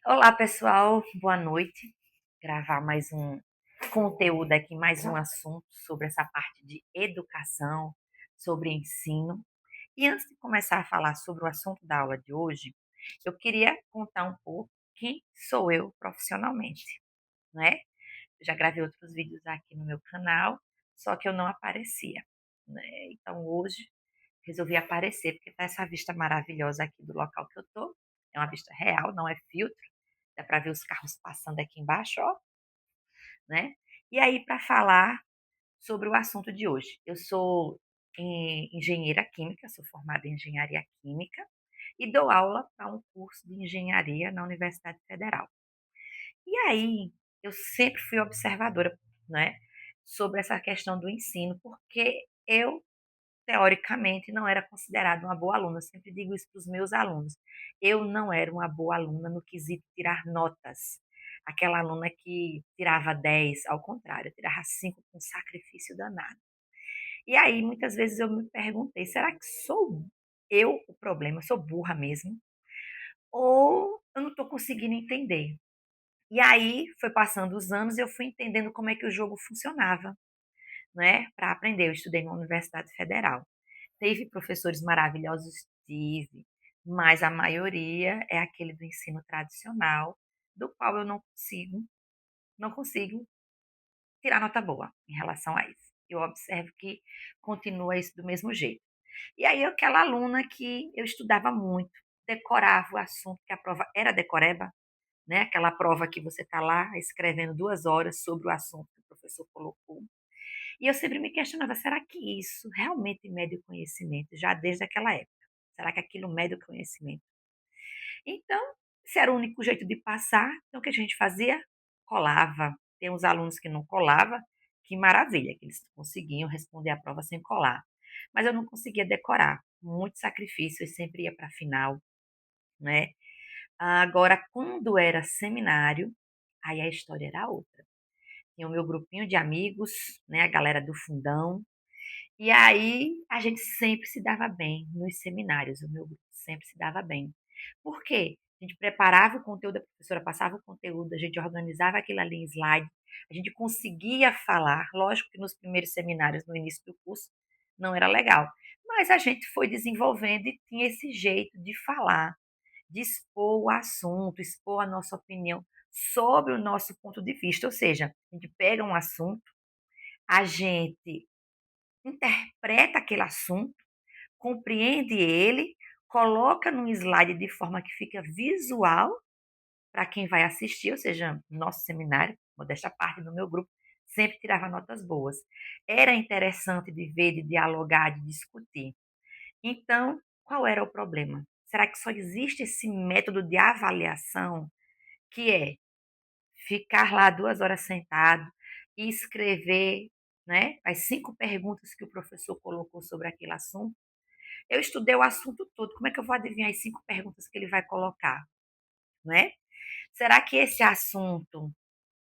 Olá, pessoal, boa noite. Gravar mais um conteúdo aqui, mais um assunto sobre essa parte de educação, sobre ensino. E antes de começar a falar sobre o assunto da aula de hoje, eu queria contar um pouco quem sou eu profissionalmente, né? Eu já gravei outros vídeos aqui no meu canal, só que eu não aparecia, né? Então hoje resolvi aparecer porque tá essa vista maravilhosa aqui do local que eu tô. É uma vista real, não é filtro. Dá para ver os carros passando aqui embaixo, ó, né? E aí, para falar sobre o assunto de hoje, eu sou engenheira química, sou formada em engenharia química e dou aula para um curso de engenharia na Universidade Federal. E aí, eu sempre fui observadora, né, sobre essa questão do ensino, porque eu teoricamente, não era considerada uma boa aluna. Eu sempre digo isso para os meus alunos. Eu não era uma boa aluna no quesito tirar notas. Aquela aluna que tirava 10, ao contrário, eu tirava 5 com sacrifício danado. E aí, muitas vezes eu me perguntei, será que sou eu o problema? Eu sou burra mesmo? Ou eu não estou conseguindo entender? E aí, foi passando os anos e eu fui entendendo como é que o jogo funcionava, né? Para aprender. Eu estudei na Universidade Federal. Teve professores maravilhosos? Tive, mas a maioria é aquele do ensino tradicional, do qual eu não consigo tirar nota boa em relação a isso. Eu observo que continua isso do mesmo jeito. E aí, aquela aluna que eu estudava muito, decorava o assunto, que a prova era decoreba, né? Aquela prova que você está lá escrevendo 2 horas sobre o assunto que o professor colocou. E eu sempre me questionava, será que isso realmente mede o conhecimento, já desde aquela época? Será que aquilo mede o conhecimento? Então, se era o único jeito de passar, então o que a gente fazia? Colava. Tem uns alunos que não colava, que maravilha, que eles conseguiam responder a prova sem colar. Mas eu não conseguia decorar. Muito sacrifício, eu sempre ia para a final, né? Agora, quando era seminário, aí a história era outra. Tinha o meu grupinho de amigos, né, a galera do fundão, e aí a gente sempre se dava bem nos seminários, o meu grupo sempre se dava bem. Por quê? A gente preparava o conteúdo, a professora passava o conteúdo, a gente organizava aquilo ali em slide, a gente conseguia falar. Lógico que nos primeiros seminários, no início do curso, não era legal, mas a gente foi desenvolvendo e tinha esse jeito de falar, de expor o assunto, expor a nossa opinião sobre o nosso ponto de vista. Ou seja, a gente pega um assunto, a gente interpreta aquele assunto, compreende ele, coloca num slide de forma que fica visual para quem vai assistir, ou seja, nosso seminário, modesta parte do meu grupo, sempre tirava notas boas. Era interessante de ver, de dialogar, de discutir. Então, qual era o problema? Será que só existe esse método de avaliação que é ficar lá 2 horas sentado e escrever, né, as 5 perguntas que o professor colocou sobre aquele assunto? Eu estudei o assunto todo, como é que eu vou adivinhar as 5 perguntas que ele vai colocar, né? Será que esse assunto,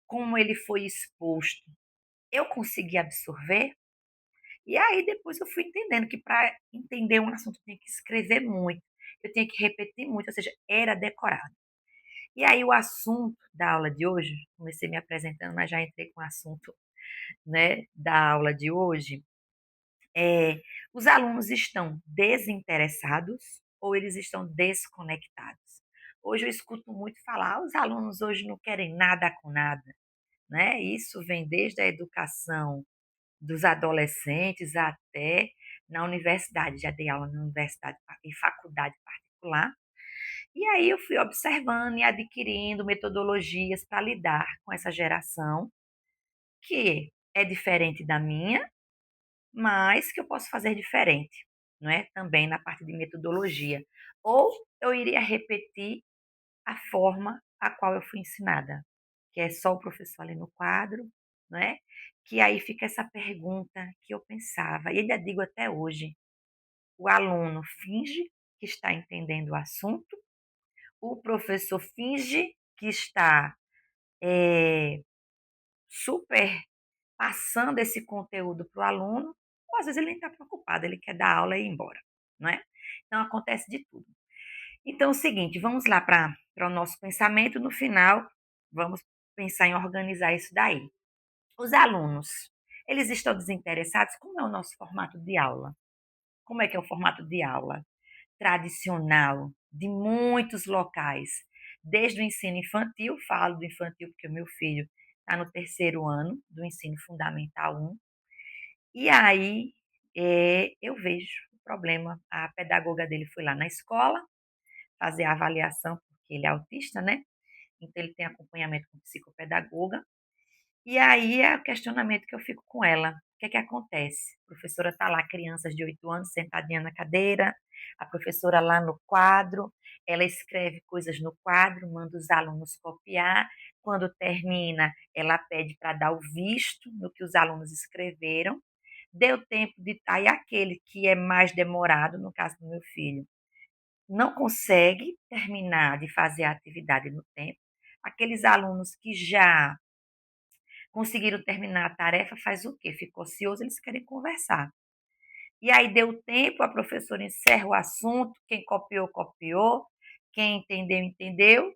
como ele foi exposto, eu consegui absorver? E aí depois eu fui entendendo que para entender um assunto eu tinha que escrever muito, eu tinha que repetir muito, ou seja, era decorado. E aí o assunto da aula de hoje, comecei me apresentando, mas já entrei com o assunto, né, da aula de hoje, é: os alunos estão desinteressados ou eles estão desconectados? Hoje eu escuto muito falar, os alunos hoje não querem nada com nada, né? Isso vem desde a educação dos adolescentes até na universidade. Já dei aula na universidade e faculdade particular. E aí eu fui observando e adquirindo metodologias para lidar com essa geração que é diferente da minha, mas que eu posso fazer diferente, não é? Também na parte de metodologia. Ou eu iria repetir a forma a qual eu fui ensinada, que é só o professor ali no quadro, não é? Que aí fica essa pergunta que eu pensava, e ainda digo até hoje: o aluno finge que está entendendo o assunto, o professor finge que está super passando esse conteúdo para o aluno, ou às vezes ele nem está preocupado, ele quer dar aula e ir embora, não é? Então acontece de tudo. Então é o seguinte, vamos lá para o nosso pensamento, no final, vamos pensar em organizar isso daí. Os alunos, eles estão desinteressados? Como é o nosso formato de aula? Como é que é o formato de aula? Tradicional, de muitos locais, desde o ensino infantil, falo do infantil porque o meu filho está no terceiro ano do ensino fundamental 1, e aí eu vejo o problema. A pedagoga dele foi lá na escola fazer a avaliação, porque ele é autista, né? Então ele tem acompanhamento com psicopedagoga. E aí é o questionamento que eu fico com ela. O que é que acontece? A professora está lá, crianças de 8 anos, sentadinha na cadeira, a professora lá no quadro, ela escreve coisas no quadro, manda os alunos copiar. Quando termina, ela pede para dar o visto no que os alunos escreveram. Deu tempo de. Aí aquele que é mais demorado, no caso do meu filho, não consegue terminar de fazer a atividade no tempo. Aqueles alunos que já conseguiram terminar a tarefa, faz o quê? Ficou ocioso, eles querem conversar. E aí deu tempo, a professora encerra o assunto, quem copiou, copiou, quem entendeu, entendeu,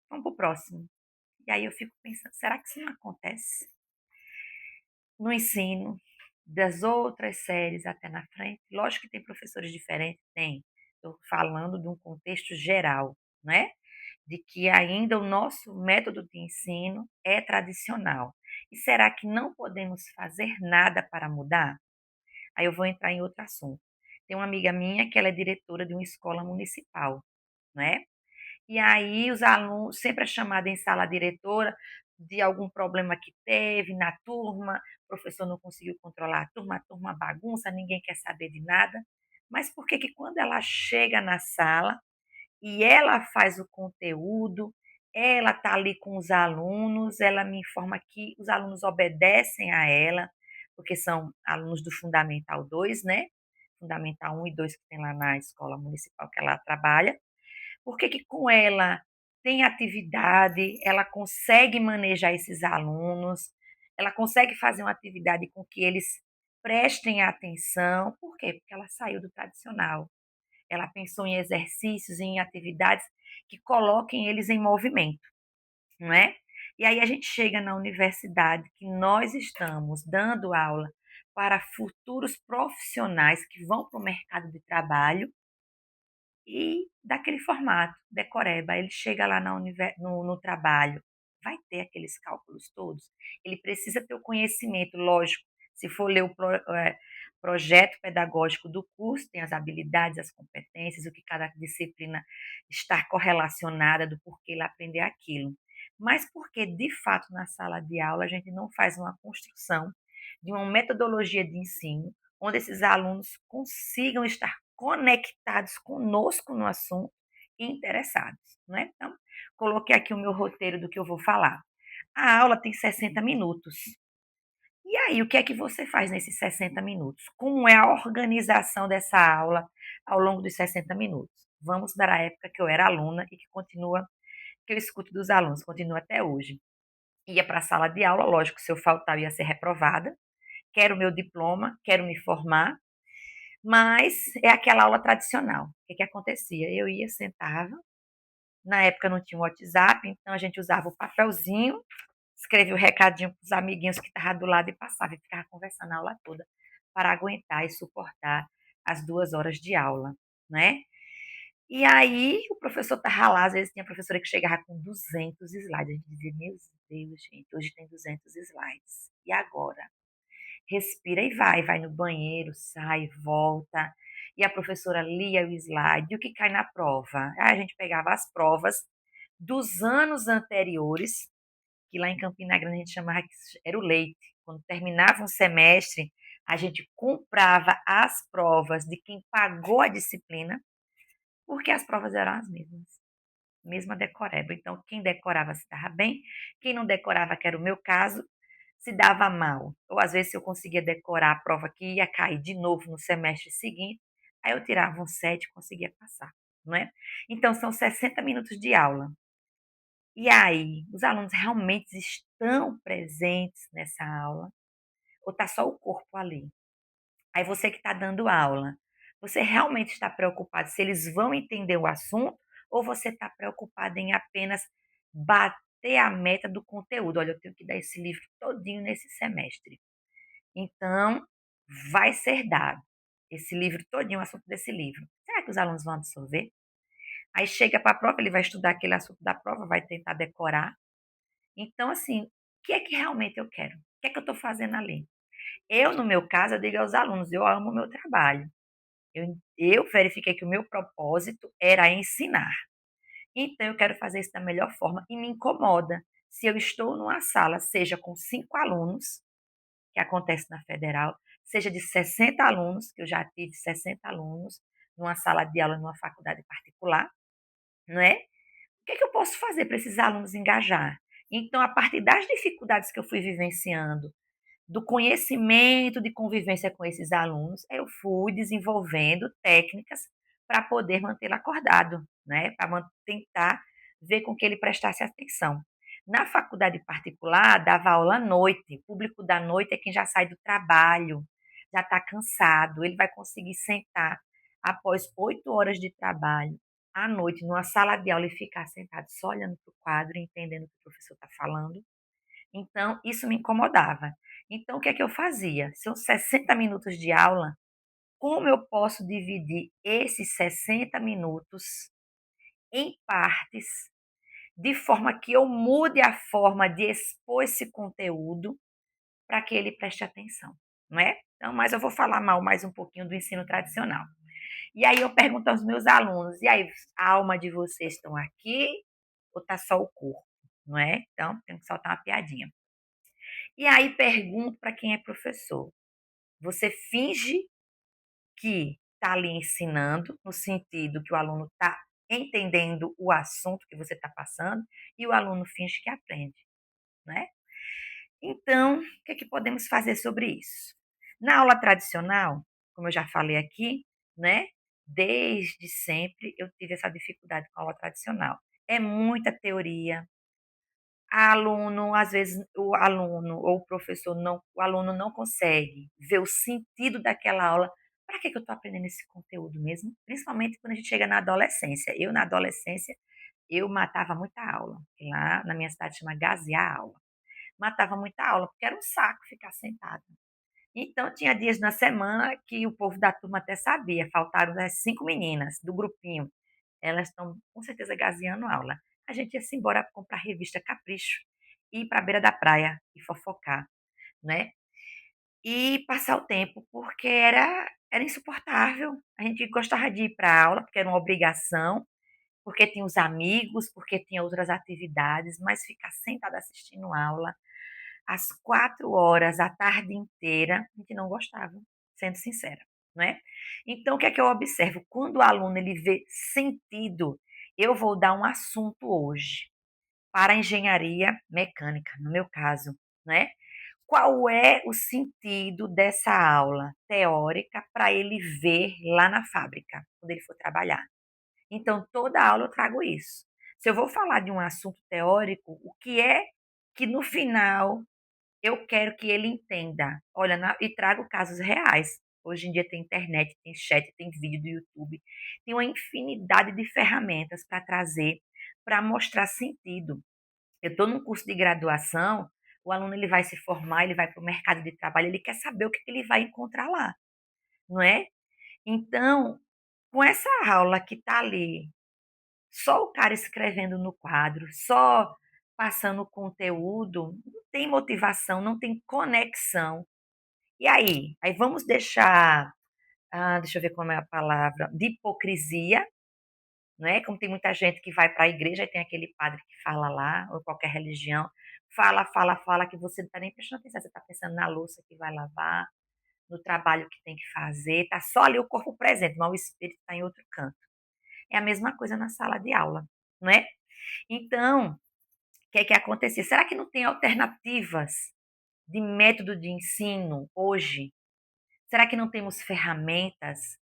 vamos para o próximo. E aí eu fico pensando, será que isso não acontece no ensino das outras séries até na frente? Lógico que tem professores diferentes, tem. Estou falando de um contexto geral, né? De que ainda o nosso método de ensino é tradicional. E será que não podemos fazer nada para mudar? Aí eu vou entrar em outro assunto. Tem uma amiga minha que ela é diretora de uma escola municipal, né? E aí os alunos, sempre é chamada em sala diretora de algum problema que teve na turma, o professor não conseguiu controlar a turma bagunça, ninguém quer saber de nada. Mas por que que quando ela chega na sala, e ela faz o conteúdo, ela está ali com os alunos, ela me informa que os alunos obedecem a ela, porque são alunos do Fundamental 2, né? Fundamental 1 e 2 que tem lá na escola municipal que ela trabalha. Por que que com ela tem atividade, ela consegue manejar esses alunos, ela consegue fazer uma atividade com que eles prestem atenção. Por quê? Porque ela saiu do tradicional. Ela pensou em exercícios, em atividades que coloquem eles em movimento, não é? E aí a gente chega na universidade que nós estamos dando aula para futuros profissionais que vão para o mercado de trabalho e daquele formato, decoreba. Ele chega lá no trabalho, vai ter aqueles cálculos todos. Ele precisa ter o conhecimento, lógico. Se for ler o projeto pedagógico do curso, tem as habilidades, as competências, o que cada disciplina está correlacionada, do porquê ele aprender aquilo. Mas porque, de fato, na sala de aula, a gente não faz uma construção de uma metodologia de ensino onde esses alunos consigam estar conectados conosco no assunto e interessados, não é? Então, coloquei aqui o meu roteiro do que eu vou falar. A aula tem 60 minutos. E aí, o que é que você faz nesses 60 minutos? Como é a organização dessa aula ao longo dos 60 minutos? Vamos dar a época que eu era aluna e que continua, que eu escuto dos alunos, continua até hoje. Ia para a sala de aula, lógico, se eu faltar eu ia ser reprovada. Quero o meu diploma, quero me formar, mas é aquela aula tradicional. O que que acontecia? Eu ia, sentava, na época não tinha o WhatsApp, então a gente usava o papelzinho, escrevia o recadinho para os amiguinhos que estavam do lado e passava, e ficava conversando a aula toda para aguentar e suportar as 2 horas de aula, né? E aí o professor estava lá, às vezes tinha professora que chegava com 200 slides, a gente dizia, meu Deus, gente, hoje tem 200 slides, e agora? Respira e vai no banheiro, sai, volta. E a professora lia o slide. E o que cai na prova? A gente pegava as provas dos anos anteriores, que lá em Campina Grande a gente chamava que era o leite. Quando terminava um semestre, a gente comprava as provas de quem pagou a disciplina, porque as provas eram as mesmas. Mesma decoreba. Então, quem decorava se dava bem, quem não decorava, que era o meu caso, se dava mal. Ou às vezes, se eu conseguia decorar a prova que ia cair de novo no semestre seguinte, aí eu tirava um 7 e conseguia passar, não é? Então, são 60 minutos de aula. E aí, os alunos realmente estão presentes nessa aula? Ou está só o corpo ali? Aí você que está dando aula, você realmente está preocupado se eles vão entender o assunto ou você está preocupada em apenas bater a meta do conteúdo? Olha, eu tenho que dar esse livro todinho nesse semestre. Então, vai ser dado esse livro todinho, o assunto desse livro. Será que os alunos vão absorver? Aí chega para a prova, ele vai estudar aquele assunto da prova, vai tentar decorar. Então, assim, o que é que realmente eu quero? O que é que eu estou fazendo ali? Eu, no meu caso, eu digo aos alunos, eu amo o meu trabalho. Eu verifiquei que o meu propósito era ensinar. Então, eu quero fazer isso da melhor forma e me incomoda se eu estou numa sala, seja com 5 alunos, que acontece na federal, seja de 60 alunos, que eu já tive 60 alunos numa sala de aula numa faculdade particular, não é? O que é que eu posso fazer para esses alunos engajar? Então, a partir das dificuldades que eu fui vivenciando, do conhecimento de convivência com esses alunos, eu fui desenvolvendo técnicas para poder mantê-lo acordado, né? Para tentar ver com que ele prestasse atenção. Na faculdade particular, dava aula à noite. O público da noite é quem já sai do trabalho, já está cansado. Ele vai conseguir sentar após 8 horas de trabalho à noite numa sala de aula e ficar sentado só olhando para o quadro, entendendo o que o professor está falando. Então, isso me incomodava. Então, o que é que eu fazia? São 60 minutos de aula. Como eu posso dividir esses 60 minutos em partes, de forma que eu mude a forma de expor esse conteúdo para que ele preste atenção, não é? Então, mas eu vou falar mal mais um pouquinho do ensino tradicional. E aí eu pergunto aos meus alunos: e aí, a alma de vocês estão aqui ou está só o corpo? Não é? Então, tem que soltar uma piadinha. E aí pergunto para quem é professor: você finge que está ali ensinando, no sentido que o aluno está entendendo o assunto que você está passando, e o aluno finge que aprende, né? Então, o que é que podemos fazer sobre isso? Na aula tradicional, como eu já falei aqui, né? Desde sempre eu tive essa dificuldade com a aula tradicional. É muita teoria, aluno, às vezes o aluno ou o professor não, o aluno não consegue ver o sentido daquela aula. Para que eu estou aprendendo esse conteúdo mesmo? Principalmente quando a gente chega na adolescência. Eu, na adolescência, eu matava muita aula. Lá na minha cidade chama gasear aula. Matava muita aula, porque era um saco ficar sentada. Então, tinha dias na semana que o povo da turma até sabia, faltaram as 5 meninas do grupinho. Elas estão com certeza gaseando aula. A gente ia-se embora comprar revista Capricho, e ir para a beira da praia e fofocar, né? E passar o tempo, porque era insuportável. A gente gostava de ir para a aula, porque era uma obrigação, porque tinha os amigos, porque tinha outras atividades, mas ficar sentada assistindo aula às 4 horas, a tarde inteira, a gente não gostava, sendo sincera, não é? Então, o que é que eu observo? Quando o aluno ele vê sentido, eu vou dar um assunto hoje para a engenharia mecânica, no meu caso, né? Qual é o sentido dessa aula teórica para ele ver lá na fábrica, quando ele for trabalhar? Então, toda aula eu trago isso. Se eu vou falar de um assunto teórico, o que é que no final eu quero que ele entenda. Olha, e trago casos reais. Hoje em dia tem internet, tem chat, tem vídeo do YouTube, tem uma infinidade de ferramentas para trazer, para mostrar sentido. Eu estou num curso de graduação, o aluno ele vai se formar, ele vai para o mercado de trabalho, ele quer saber o que ele vai encontrar lá, não é? Então, com essa aula que está ali, só o cara escrevendo no quadro, só passando o conteúdo, não tem motivação, não tem conexão. E aí? Aí vamos deixar, deixa eu ver como é a palavra, de hipocrisia, não é? Como tem muita gente que vai para a igreja e tem aquele padre que fala lá, ou qualquer religião, fala, fala, fala, que você não está nem prestando atenção, você está pensando na louça que vai lavar, no trabalho que tem que fazer, está só ali o corpo presente, mas o espírito está em outro canto. É a mesma coisa na sala de aula, não é? Então, o que é que acontecia? Será que não tem alternativas de método de ensino hoje? Será que não temos ferramentas,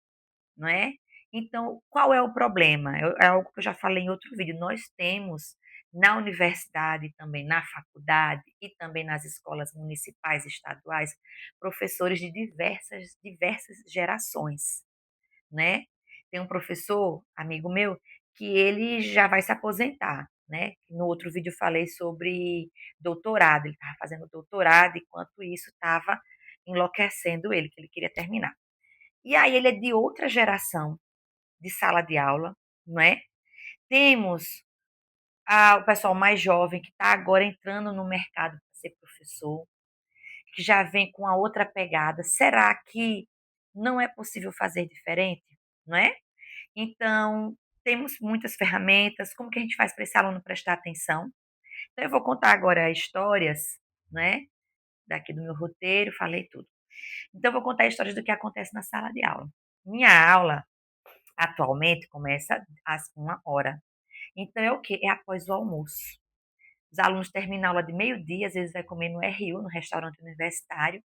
não é? Então, qual é o problema? É algo que eu já falei em outro vídeo. Nós temos na universidade também, na faculdade e também nas escolas municipais e estaduais, professores de diversas gerações, né? Tem um professor, amigo meu, que ele já vai se aposentar, né. No outro vídeo eu falei sobre doutorado, ele estava fazendo doutorado, enquanto isso estava enlouquecendo ele, que ele queria terminar. E aí ele é de outra geração de sala de aula, não é. Temos o pessoal mais jovem que está agora entrando no mercado para ser professor, que já vem com a outra pegada. Será que não é possível fazer diferente, não é? Então, temos muitas ferramentas, como que a gente faz para esse aluno prestar atenção? Então eu vou contar agora histórias, né, daqui do meu roteiro, falei tudo. Então eu vou contar histórias do que acontece na sala de aula. Minha aula, atualmente, começa às 1 hora. Então é o quê? É após o almoço. Os alunos terminam a aula de meio-dia, às vezes vai comer no RU, no restaurante universitário,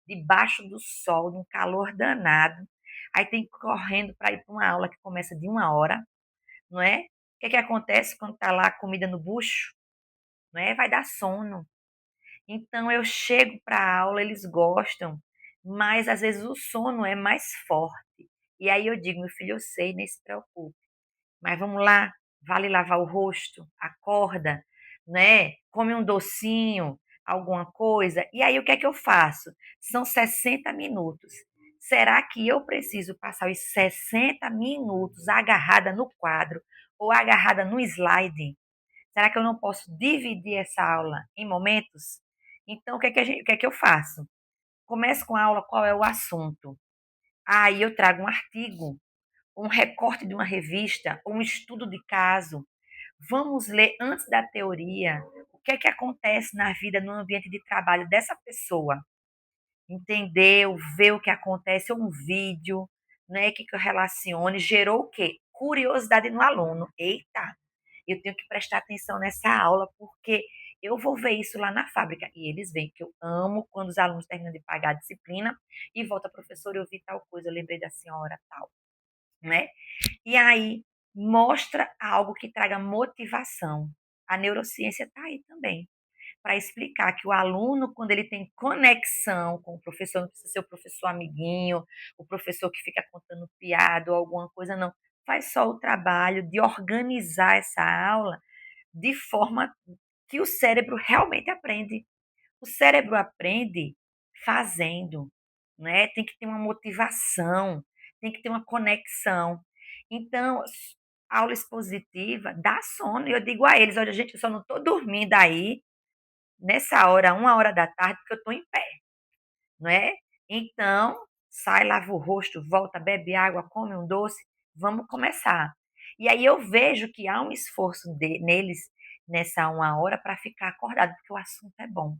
debaixo do sol, num calor danado. Aí tem que ir correndo para ir para uma aula que começa de 1 hora, não é? O que é que acontece quando está lá a comida no bucho? Não é? Vai dar sono. Então eu chego para a aula, eles gostam, mas às vezes o sono é mais forte. E aí eu digo, meu filho, eu sei, nem se preocupe. Mas vamos lá, vale lavar o rosto, acorda, né? Come um docinho, alguma coisa. E aí o que é que eu faço? São 60 minutos. Será que eu preciso passar os 60 minutos agarrada no quadro ou agarrada no slide? Será que eu não posso dividir essa aula em momentos? Então, o que é que eu faço? Começo com a aula, qual é o assunto? Aí eu trago um artigo, um recorte de uma revista, um estudo de caso. Vamos ler antes da teoria o que é que acontece na vida, no ambiente de trabalho dessa pessoa. Entendeu? Ver o que acontece, um vídeo, né, que eu relacione, gerou o quê? Curiosidade no aluno. Eita, eu tenho que prestar atenção nessa aula, porque eu vou ver isso lá na fábrica. E eles veem que eu amo quando os alunos terminam de pagar a disciplina e volta, professor, eu vi tal coisa, eu lembrei da senhora, tal, né? E aí mostra algo que traga motivação. A neurociência está aí também para explicar que o aluno, quando ele tem conexão com o professor, não precisa ser o professor amiguinho, o professor que fica contando piada ou alguma coisa, não. Faz só o trabalho de organizar essa aula de forma que o cérebro realmente aprende. O cérebro aprende fazendo, né? Tem que ter uma motivação, tem que ter uma conexão. Então, aula expositiva dá sono. E eu digo a eles: olha, gente, eu só não estou dormindo aí nessa hora, 1 hora da tarde, porque eu estou em pé, não é? Então, sai, lava o rosto, volta, bebe água, come um doce, vamos começar. E aí eu vejo que há um esforço neles nessa 1 hora para ficar acordado, porque o assunto é bom.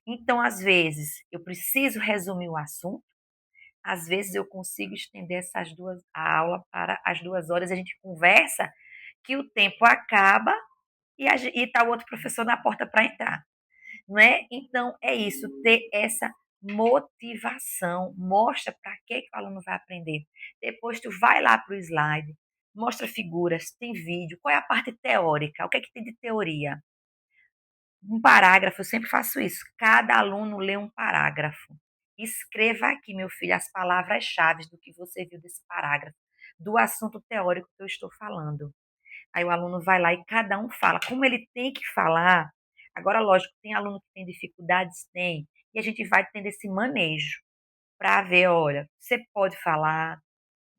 Então, às vezes, eu preciso resumir o assunto, às vezes eu consigo estender a aula para as 2 horas, a gente conversa, que o tempo acaba e está o outro professor na porta para entrar, não é? Então, é isso, ter essa motivação, mostra para que o aluno vai aprender. Depois tu vai lá para o slide, mostra figuras, tem vídeo, qual é a parte teórica, o que é que tem de teoria? Um parágrafo, eu sempre faço isso. Cada aluno lê um parágrafo. Escreva aqui, meu filho, as palavras-chave do que você viu desse parágrafo, do assunto teórico que eu estou falando. Aí o aluno vai lá e cada um fala. Como ele tem que falar, agora, lógico, tem aluno que tem dificuldades? Tem. E a gente vai tendo esse manejo para ver, olha, você pode falar,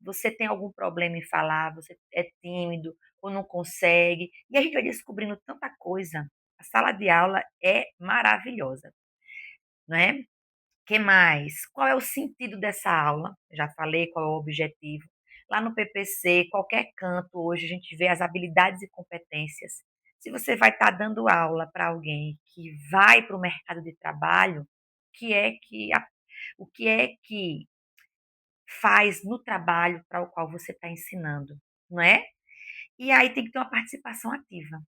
você tem algum problema em falar, você é tímido ou não consegue. E a gente vai descobrindo tanta coisa. A sala de aula é maravilhosa, não é? Que mais? Qual é o sentido dessa aula? Já falei qual é o objetivo. Lá no PPC, qualquer canto hoje a gente vê as habilidades e competências. Se você vai estar dando aula para alguém que vai para o mercado de trabalho, o que é que faz no trabalho para o qual você está ensinando, não é? E aí tem que ter uma participação ativa,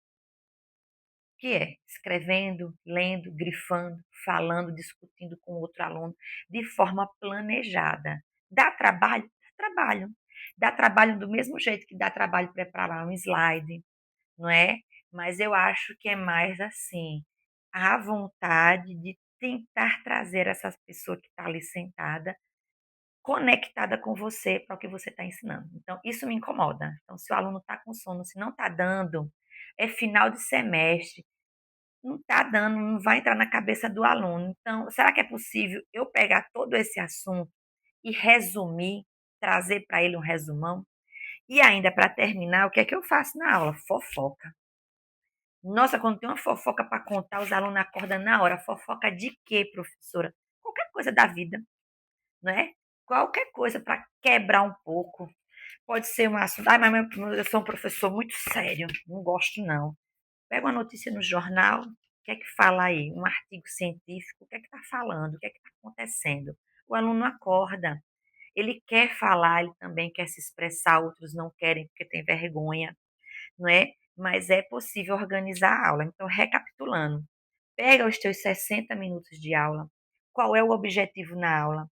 que é escrevendo, lendo, grifando, falando, discutindo com outro aluno de forma planejada. Dá trabalho? Dá trabalho. Dá trabalho do mesmo jeito que dá trabalho preparar um slide, não é? Mas eu acho que é mais assim, a vontade de tentar trazer essa pessoa que está ali sentada conectada com você para o que você está ensinando. Então, isso me incomoda. Então, se o aluno está com sono, se não está dando, é final de semestre, não está dando, não vai entrar na cabeça do aluno. Então, será que é possível eu pegar todo esse assunto e resumir, trazer para ele um resumão? E ainda para terminar, o que é que eu faço na aula? Fofoca. Nossa, quando tem uma fofoca para contar, os alunos acordam na hora. Fofoca de quê, professora? Qualquer coisa da vida, né? Qualquer coisa para quebrar um pouco. Pode ser um assunto. Ai, mas eu sou um professor muito sério, não gosto não. Pega uma notícia no jornal, o que é que fala aí? Um artigo científico, o que é que está falando? O que é que está acontecendo? O aluno acorda, ele quer falar, ele também quer se expressar, outros não querem porque tem vergonha, não é? Mas é possível organizar a aula. Então, recapitulando, pega os teus 60 minutos de aula, qual é o objetivo na aula?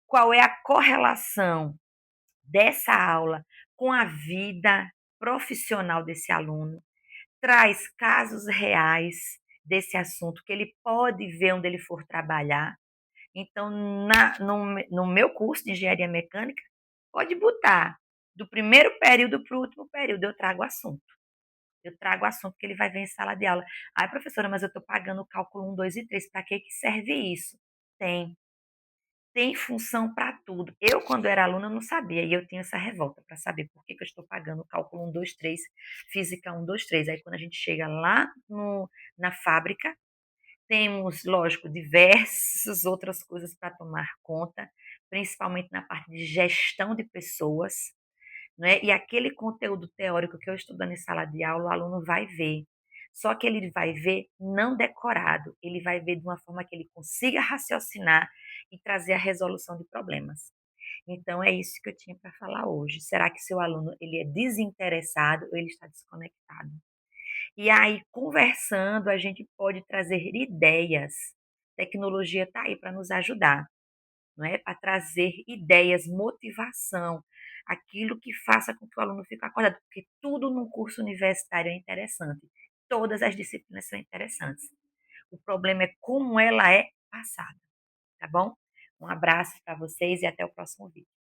Qual é a correlação dessa aula com a vida profissional desse aluno? Traz casos reais desse assunto que ele pode ver onde ele for trabalhar. Então, no meu curso de engenharia mecânica, pode botar do primeiro período para o último período, eu trago assunto. Eu trago assunto que ele vai ver em sala de aula. Ai, professora, mas eu estou pagando o cálculo 1, 2 e 3. Para que serve isso? Tem. Tem função para tudo. Eu, quando era aluna, não sabia, e eu tinha essa revolta para saber por que, que eu estou pagando o cálculo 1, 2, 3, física 1, 2, 3. Aí, quando a gente chega lá na fábrica, temos, lógico, diversas outras coisas para tomar conta, principalmente na parte de gestão de pessoas, né? E aquele conteúdo teórico que eu estudando em sala de aula, o aluno vai ver. Só que ele vai ver não decorado, ele vai ver de uma forma que ele consiga raciocinar e trazer a resolução de problemas. Então é isso que eu tinha para falar hoje. Será que seu aluno ele é desinteressado ou ele está desconectado? E aí, conversando, a gente pode trazer ideias. Tecnologia está aí para nos ajudar, não é? Para trazer ideias, motivação, aquilo que faça com que o aluno fique acordado, porque tudo num curso universitário é interessante. Todas as disciplinas são interessantes. O problema é como ela é passada, tá bom? Um abraço para vocês e até o próximo vídeo.